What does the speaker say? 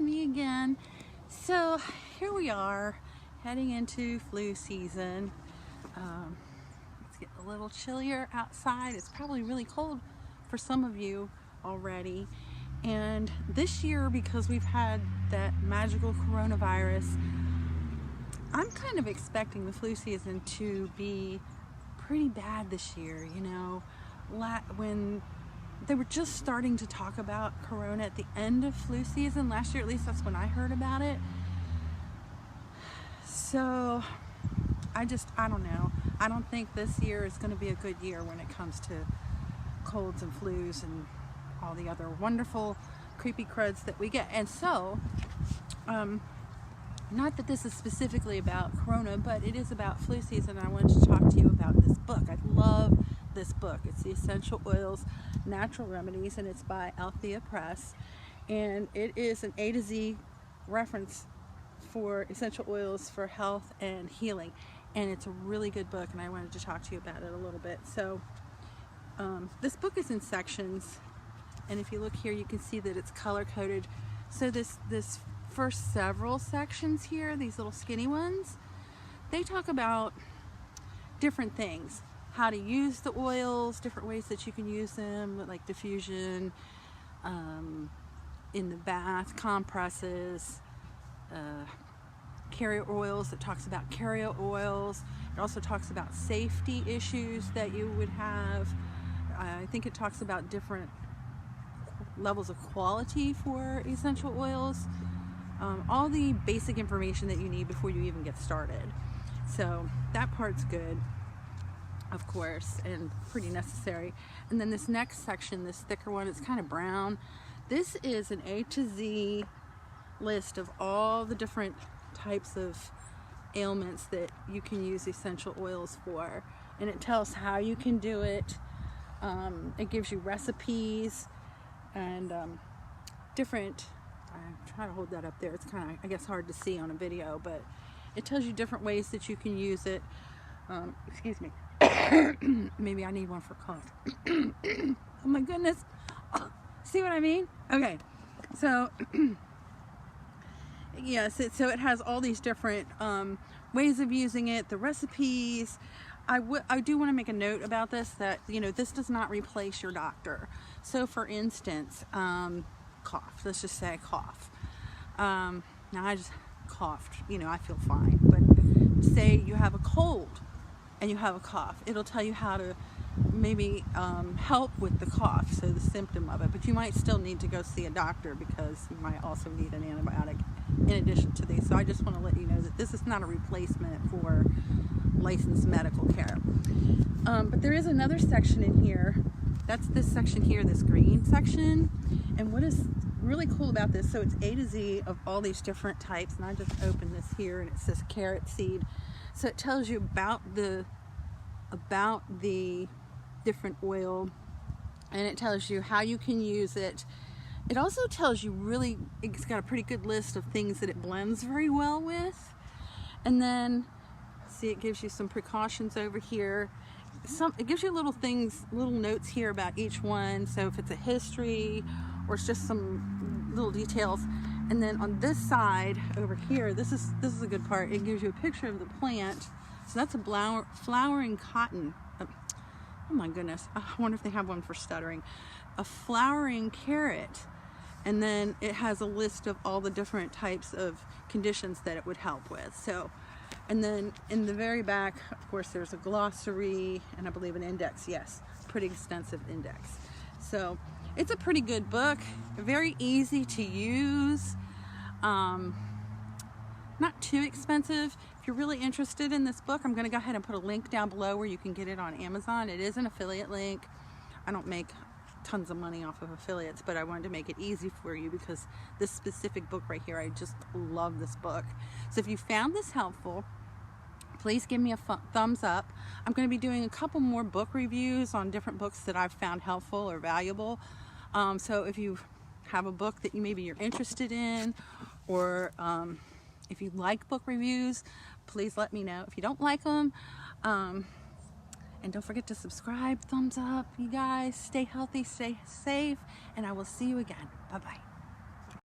me again. So here we are heading into flu season. It's getting a little chillier outside. It's probably really cold for some of you already. And this year, because we've had that magical coronavirus, I'm kind of expecting the flu season to be pretty bad this year. You know, when they were just starting to talk about corona at the end of flu season last year, at least that's when I heard about it. So I don't know. I don't think this year is going to be a good year when it comes to colds and flus and all the other wonderful creepy cruds that we get. And so, not that this is specifically about corona, but it is about flu season. I wanted to talk to you about this book. I love this book. It's The Essential Oils, Natural Remedies, and it's by Althea Press. And it is an A to Z reference for essential oils for health and healing. And it's a really good book, and I wanted to talk to you about it a little bit. So this book is in sections, and if you look here, you can see that it's color coded. So this first several sections here, these little skinny ones, they talk about different things, how to use the oils, different ways that you can use them, like diffusion, in the bath, compresses, carrier oils. It talks about carrier oils. It also talks about safety issues that you would have. I think it talks about different levels of quality for essential oils. All the basic information that you need before you even get started. So that part's good, of course, and pretty necessary. And then this next section, this thicker one, it's kind of brown. This is an A to Z list of all the different types of ailments that you can use essential oils for, and it tells how you can do it. It gives you recipes and different, I'm trying to hold that up there, it's kind of, I guess, hard to see on a video, but it tells you different ways that you can use it. Excuse me. Maybe I need one for cough. Oh my goodness. See what I mean? Okay, so yes, so it has all these different ways of using it, the recipes. I do want to make a note about this, that, you know, this does not replace your doctor. So for instance, cough, let's just say cough. Now I just coughed, you know, I feel fine, but say you have a cold and you have a cough, it'll tell you how to maybe help with the cough, so the symptom of it, but you might still need to go see a doctor because you might also need an antibiotic in addition to these. So I just want to let you know that this is not a replacement for licensed medical care. But there is another section in here. That's this section here, this green section. And what is really cool about this, so it's A to Z of all these different types, and I just opened this here and it says carrot seed. So it tells you about the different oil, and it tells you how you can use it. It also tells you it's got a pretty good list of things that it blends very well with. And then see, it gives you some precautions over here. It gives you little notes here about each one. So if it's a history or it's just some little details. And then on this side over here, this is a good part. It gives you a picture of the plant. So that's a flowering cotton. Oh my goodness. I wonder if they have one for stuttering. A flowering carrot. And then it has a list of all the different types of conditions that it would help with. So, and then in the very back, of course, there's a glossary and I believe an index. Yes, pretty extensive index. So it's a pretty good book, very easy to use, not too expensive. If you're really interested in this book, I'm going to go ahead and put a link down below where you can get it on Amazon. It is an affiliate link. I don't make tons of money off of affiliates, but I wanted to make it easy for you because this specific book right here, I just love this book. So if you found this helpful, please give me a thumbs up. I'm going to be doing a couple more book reviews on different books that I've found helpful or valuable. So if you have a book that maybe you're interested in, or if you like book reviews, please let me know. If you don't like them, and don't forget to subscribe, thumbs up. You guys stay healthy, stay safe, and I will see you again. Bye-bye.